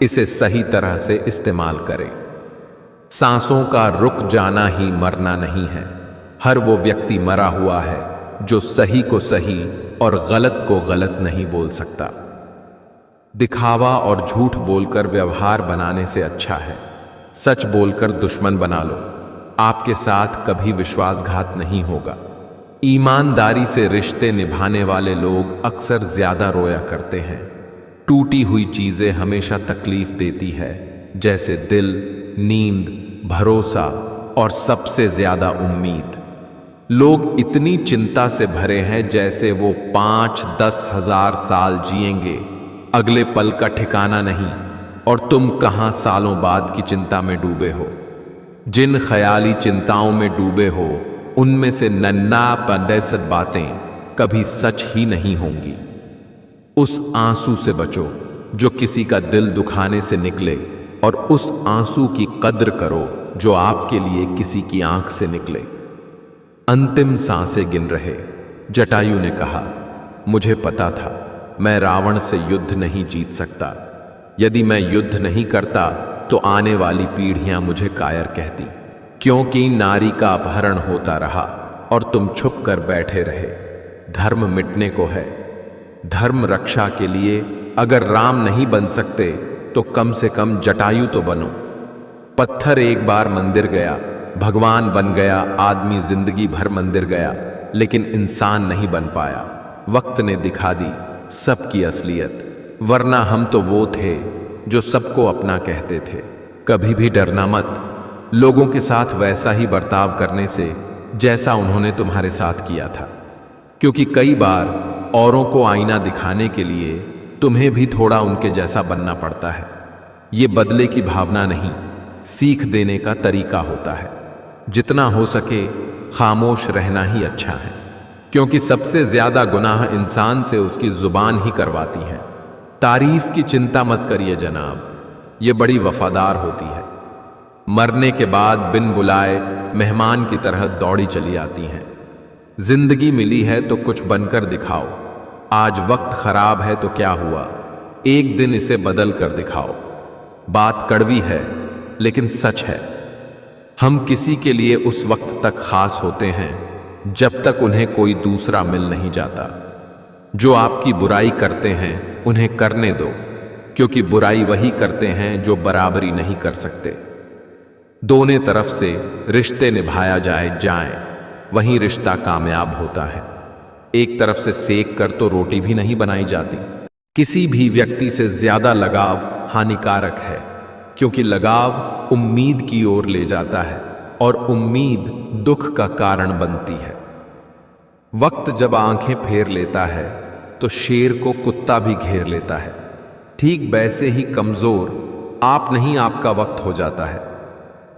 इसे सही तरह से इस्तेमाल करें। सांसों का रुक जाना ही मरना नहीं है। हर वो व्यक्ति मरा हुआ है जो सही को सही और गलत को गलत नहीं बोल सकता। दिखावा और झूठ बोलकर व्यवहार बनाने से अच्छा है सच बोलकर दुश्मन बना लो। आपके साथ कभी विश्वासघात नहीं होगा। ईमानदारी से रिश्ते निभाने वाले लोग अक्सर ज्यादा रोया करते हैं। टूटी हुई चीजें हमेशा तकलीफ देती है, जैसे दिल, नींद, भरोसा और सबसे ज्यादा उम्मीद। लोग इतनी चिंता से भरे हैं जैसे वो 5-10 हजार साल जिएंगे, अगले पल का ठिकाना नहीं, और तुम कहां सालों बाद की चिंता में डूबे हो। जिन ख्याली चिंताओं में डूबे हो उनमें से 99% बातें कभी सच ही नहीं होंगी। उस आंसू से बचो जो किसी का दिल दुखाने से निकले, और उस आंसू की कद्र करो जो आपके लिए किसी की आंख से निकले। अंतिम सांसें गिन रहे जटायु ने कहा, मुझे पता था मैं रावण से युद्ध नहीं जीत सकता। यदि मैं युद्ध नहीं करता तो आने वाली पीढ़ियां मुझे कायर कहती, क्योंकि नारी का अपहरण होता रहा और तुम छुप कर बैठे रहे। धर्म मिटने को है। धर्म रक्षा के लिए अगर राम नहीं बन सकते तो कम से कम जटायु तो बनो। पत्थर एक बार मंदिर गया, भगवान बन गया। आदमी जिंदगी भर मंदिर गया लेकिन इंसान नहीं बन पाया। वक्त ने दिखा दी सबकी असलियत, वरना हम तो वो थे जो सबको अपना कहते थे। कभी भी डरना मत लोगों के साथ वैसा ही बर्ताव करने से जैसा उन्होंने तुम्हारे साथ किया था, क्योंकि कई बार औरों को आईना दिखाने के लिए तुम्हें भी थोड़ा उनके जैसा बनना पड़ता है। ये बदले की भावना नहीं, सीख देने का तरीका होता है। जितना हो सके खामोश रहना ही अच्छा है, क्योंकि सबसे ज्यादा गुनाह इंसान से उसकी जुबान ही करवाती है। तारीफ की चिंता मत करिए जनाब, ये बड़ी वफादार होती है। मरने के बाद बिन बुलाए मेहमान की तरह दौड़ी चली आती हैं। जिंदगी मिली है तो कुछ बनकर दिखाओ। आज वक्त खराब है तो क्या हुआ, एक दिन इसे बदल कर दिखाओ। बात कड़वी है लेकिन सच है। हम किसी के लिए उस वक्त तक खास होते हैं जब तक उन्हें कोई दूसरा मिल नहीं जाता। जो आपकी बुराई करते हैं उन्हें करने दो, क्योंकि बुराई वही करते हैं जो बराबरी नहीं कर सकते। दोनों तरफ से रिश्ते निभाया जाए वहीं रिश्ता कामयाब होता है। एक तरफ से सेक कर तो रोटी भी नहीं बनाई जाती। किसी भी व्यक्ति से ज्यादा लगाव हानिकारक है, क्योंकि लगाव उम्मीद की ओर ले जाता है और उम्मीद दुख का कारण बनती है। वक्त जब आंखें फेर लेता है तो शेर को कुत्ता भी घेर लेता है। ठीक वैसे ही कमजोर आप नहीं आपका वक्त हो जाता है।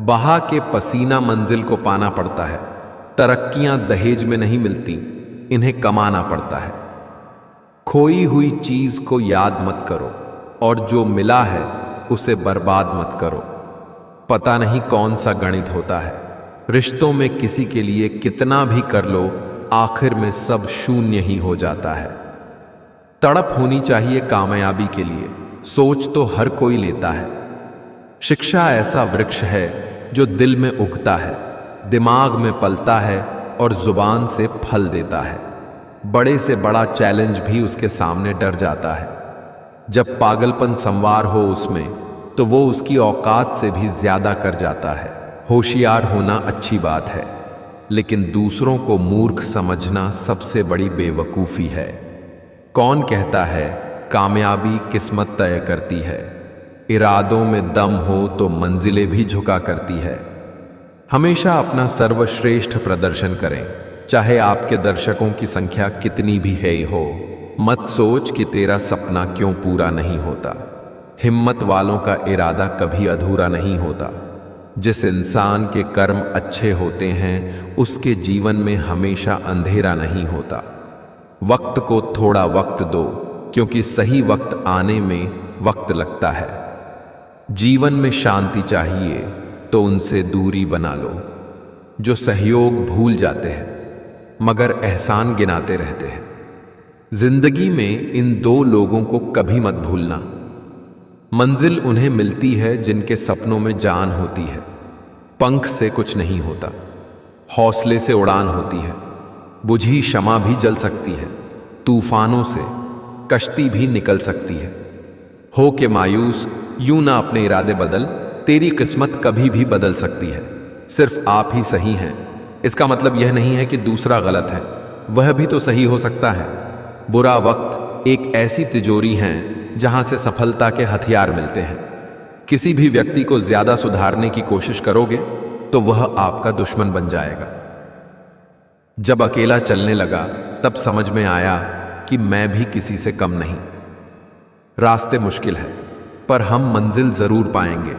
बहा के पसीना मंजिल को पाना पड़ता है। तरक्कियां दहेज में नहीं मिलती, इन्हें कमाना पड़ता है। खोई हुई चीज को याद मत करो और जो मिला है उसे बर्बाद मत करो। पता नहीं कौन सा गणित होता है, रिश्तों में किसी के लिए कितना भी कर लो आखिर में सब शून्य ही हो जाता है। तड़प होनी चाहिए कामयाबी के लिए, सोच तो हर कोई लेता है। शिक्षा ऐसा वृक्ष है जो दिल में उगता है, दिमाग में पलता है और जुबान से फल देता है। बड़े से बड़ा चैलेंज भी उसके सामने डर जाता है। जब पागलपन संवार हो उसमें तो वो उसकी औकात से भी ज्यादा कर जाता है। होशियार होना अच्छी बात है, लेकिन दूसरों को मूर्ख समझना सबसे बड़ी बेवकूफी है। कौन कहता है कामयाबी किस्मत तय करती है? इरादों में दम हो तो मंजिलें भी झुका करती है। हमेशा अपना सर्वश्रेष्ठ प्रदर्शन करें, चाहे आपके दर्शकों की संख्या कितनी भी है हो। मत सोच कि तेरा सपना क्यों पूरा नहीं होता। हिम्मत वालों का इरादा कभी अधूरा नहीं होता। जिस इंसान के कर्म अच्छे होते हैं उसके जीवन में हमेशा अंधेरा नहीं होता। वक्त को थोड़ा वक्त दो, क्योंकि सही वक्त आने में वक्त लगता है। जीवन में शांति चाहिए तो उनसे दूरी बना लो जो सहयोग भूल जाते हैं मगर एहसान गिनाते रहते हैं। जिंदगी में इन दो लोगों को कभी मत भूलना। मंजिल उन्हें मिलती है जिनके सपनों में जान होती है। पंख से कुछ नहीं होता, हौसले से उड़ान होती है। बुझी शमा भी जल सकती है, तूफानों से कश्ती भी निकल सकती है। हो के मायूस यूं ना अपने इरादे बदल, तेरी किस्मत कभी भी बदल सकती है। सिर्फ आप ही सही हैं, इसका मतलब यह नहीं है कि दूसरा गलत है, वह भी तो सही हो सकता है। बुरा वक्त एक ऐसी तिजोरी है जहां से सफलता के हथियार मिलते हैं। किसी भी व्यक्ति को ज्यादा सुधारने की कोशिश करोगे तो वह आपका दुश्मन बन जाएगा। जब अकेला चलने लगा तब समझ में आया कि मैं भी किसी से कम नहीं। रास्ते मुश्किल है पर हम मंजिल जरूर पाएंगे।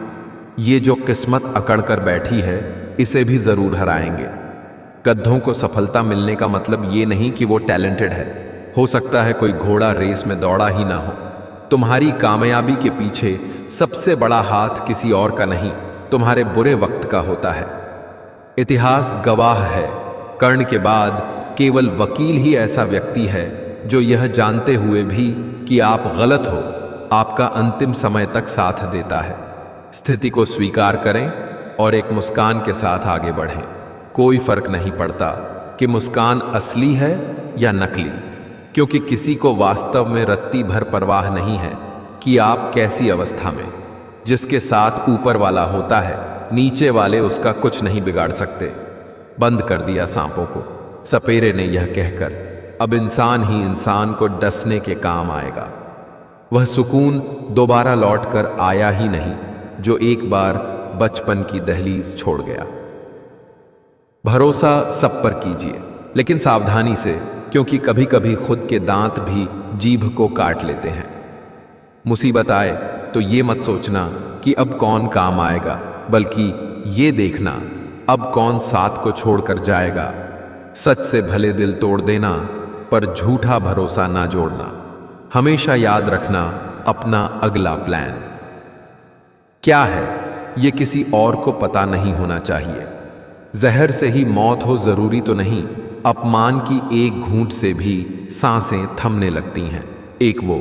ये जो किस्मत अकड़ कर बैठी है इसे भी जरूर हराएंगे। गद्धों को सफलता मिलने का मतलब ये नहीं कि वो टैलेंटेड है। हो सकता है कोई घोड़ा रेस में दौड़ा ही ना हो। तुम्हारी कामयाबी के पीछे सबसे बड़ा हाथ किसी और का नहीं, तुम्हारे बुरे वक्त का होता है। इतिहास गवाह है, कर्ण के बाद केवल वकील ही ऐसा व्यक्ति है जो यह जानते हुए भी कि आप गलत हो, आपका अंतिम समय तक साथ देता है। स्थिति को स्वीकार करें और एक मुस्कान के साथ आगे बढ़ें। कोई फर्क नहीं पड़ता कि मुस्कान असली है या नकली, क्योंकि किसी को वास्तव में रत्ती भर परवाह नहीं है कि आप कैसी अवस्था में। जिसके साथ ऊपर वाला होता है नीचे वाले उसका कुछ नहीं बिगाड़ सकते। बंद कर दिया सांपों को, सपेरे ने यह कहकर, अब इंसान ही इंसान को डसने के काम आएगा। वह सुकून दोबारा लौटकर आया ही नहीं जो एक बार बचपन की दहलीज छोड़ गया। भरोसा सब पर कीजिए, लेकिन सावधानी से, क्योंकि कभी कभी खुद के दांत भी जीभ को काट लेते हैं। मुसीबत आए तो ये मत सोचना कि अब कौन काम आएगा, बल्कि ये देखना अब कौन साथ को छोड़कर जाएगा। सच से भले दिल तोड़ देना, पर झूठा भरोसा ना जोड़ना। हमेशा याद रखना अपना अगला प्लान क्या है, ये किसी और को पता नहीं होना चाहिए। जहर से ही मौत हो जरूरी तो नहीं, अपमान की एक घूंट से भी सांसें थमने लगती हैं। एक वो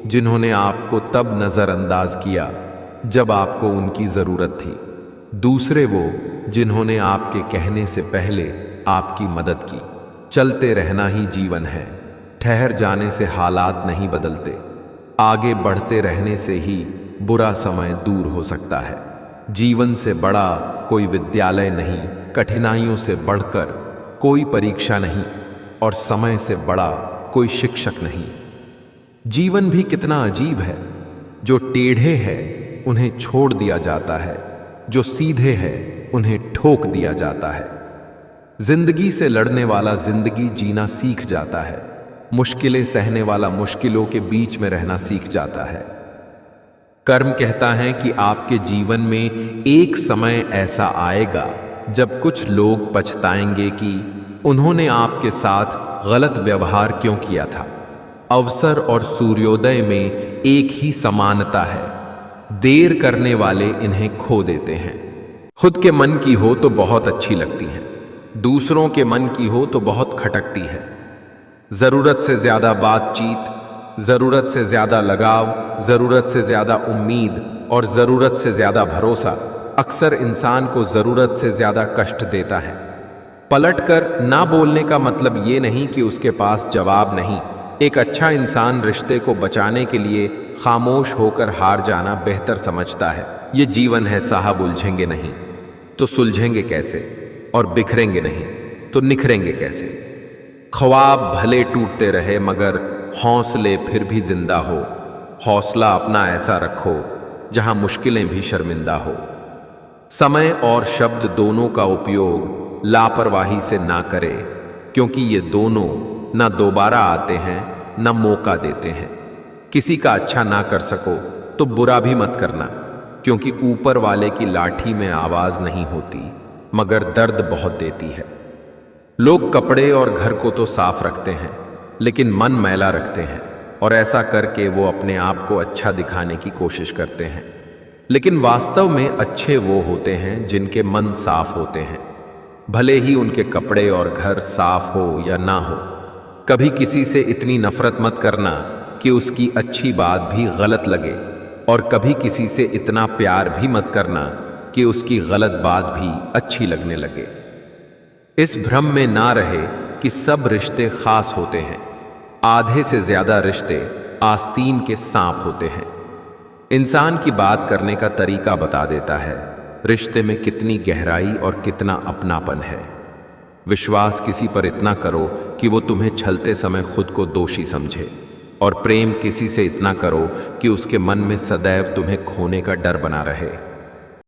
जिन्होंने आपको तब नजरअंदाज किया जब आपको उनकी जरूरत थी। दूसरे वो जिन्होंने आपके कहने से पहले आपकी मदद की। चलते रहना ही जीवन है, ठहर जाने से हालात नहीं बदलते। आगे बढ़ते रहने से ही बुरा समय दूर हो सकता है। जीवन से बड़ा कोई विद्यालय नहीं, कठिनाइयों से बढ़कर कोई परीक्षा नहीं, और समय से बड़ा कोई शिक्षक नहीं। जीवन भी कितना अजीब है, जो टेढ़े हैं उन्हें छोड़ दिया जाता है, जो सीधे हैं उन्हें ठोक दिया जाता है। जिंदगी से लड़ने वाला जिंदगी जीना सीख जाता है। मुश्किलें सहने वाला मुश्किलों के बीच में रहना सीख जाता है। कर्म कहता है कि आपके जीवन में एक समय ऐसा आएगा जब कुछ लोग पछताएंगे कि उन्होंने आपके साथ गलत व्यवहार क्यों किया था। अवसर और सूर्योदय में एक ही समानता है। देर करने वाले इन्हें खो देते हैं। खुद के मन की हो तो बहुत अच्छी लगती हैं, दूसरों के मन की हो तो बहुत खटकती है। जरूरत से ज्यादा बातचीत, जरूरत से ज्यादा लगाव, जरूरत से ज्यादा उम्मीद और जरूरत से ज्यादा भरोसा अक्सर इंसान को जरूरत से ज्यादा कष्ट देता है। पलटकर ना बोलने का मतलब ये नहीं कि उसके पास जवाब नहीं। एक अच्छा इंसान रिश्ते को बचाने के लिए खामोश होकर हार जाना बेहतर समझता है। ये जीवन है साहब, उलझेंगे नहीं तो सुलझेंगे कैसे, और बिखरेंगे नहीं तो निखरेंगे कैसे। ख्वाब भले टूटते रहे मगर हौसले फिर भी जिंदा हो। हौसला अपना ऐसा रखो जहां मुश्किलें भी शर्मिंदा हो। समय और शब्द दोनों का उपयोग लापरवाही से ना करें, क्योंकि ये दोनों ना दोबारा आते हैं ना मौका देते हैं। किसी का अच्छा ना कर सको तो बुरा भी मत करना, क्योंकि ऊपर वाले की लाठी में आवाज नहीं होती मगर दर्द बहुत देती है। लोग कपड़े और घर को तो साफ रखते हैं लेकिन मन मैला रखते हैं, और ऐसा करके वो अपने आप को अच्छा दिखाने की कोशिश करते हैं। लेकिन वास्तव में अच्छे वो होते हैं जिनके मन साफ होते हैं, भले ही उनके कपड़े और घर साफ हो या ना हो। कभी किसी से इतनी नफरत मत करना कि उसकी अच्छी बात भी गलत लगे, और कभी किसी से इतना प्यार भी मत करना कि उसकी गलत बात भी अच्छी लगने लगे। इस भ्रम में ना रहे कि सब रिश्ते खास होते हैं। आधे से ज्यादा रिश्ते आस्तीन के सांप होते हैं। इंसान की बात करने का तरीका बता देता है रिश्ते में कितनी गहराई और कितना अपनापन है। विश्वास किसी पर इतना करो कि वो तुम्हें छलते समय खुद को दोषी समझे, और प्रेम किसी से इतना करो कि उसके मन में सदैव तुम्हें खोने का डर बना रहे।